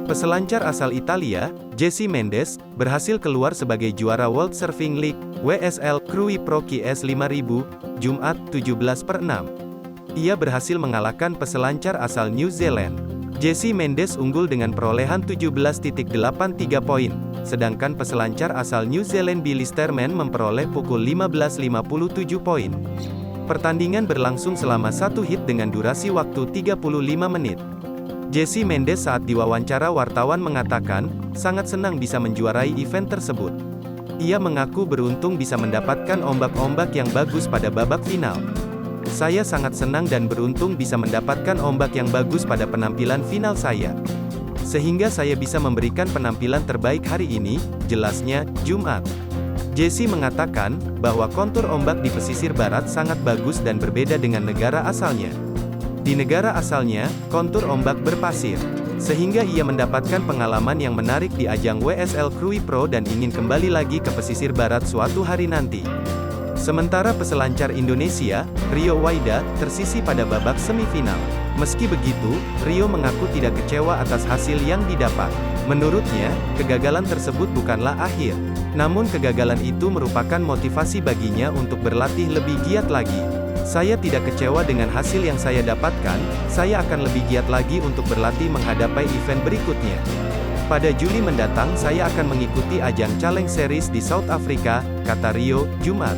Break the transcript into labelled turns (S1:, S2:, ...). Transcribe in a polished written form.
S1: Peselancar asal Italia, Jessie Mendes, berhasil keluar sebagai juara World Surfing League, WSL, Krui Pro KS 5000, Jumat, 17/6. Ia berhasil mengalahkan peselancar asal New Zealand. Jessie Mendes unggul dengan perolehan 17.83 poin, sedangkan peselancar asal New Zealand Billie Sterman memperoleh pukul 15.57 poin. Pertandingan berlangsung selama 1 hit dengan durasi waktu 35 menit. Jessie Mendes saat diwawancara wartawan mengatakan, sangat senang bisa menjuarai event tersebut. Ia mengaku beruntung bisa mendapatkan ombak-ombak yang bagus pada babak final. Saya sangat senang dan beruntung bisa mendapatkan ombak yang bagus pada penampilan final saya. Sehingga saya bisa memberikan penampilan terbaik hari ini, jelasnya, Jumat. Jessie mengatakan, bahwa kontur ombak di pesisir barat sangat bagus dan berbeda dengan negara asalnya. Di negara asalnya, kontur ombak berpasir. Sehingga ia mendapatkan pengalaman yang menarik di ajang WSL Krui Pro dan ingin kembali lagi ke pesisir barat suatu hari nanti. Sementara peselancar Indonesia, Rio Waida, tersisih pada babak semifinal. Meski begitu, Rio mengaku tidak kecewa atas hasil yang didapat. Menurutnya, kegagalan tersebut bukanlah akhir. Namun kegagalan itu merupakan motivasi baginya untuk berlatih lebih giat lagi. Saya tidak kecewa dengan hasil yang saya dapatkan, saya akan lebih giat lagi untuk berlatih menghadapi event berikutnya. Pada Juli mendatang saya akan mengikuti ajang Challenge Series di South Africa, kata Rio, Jumat.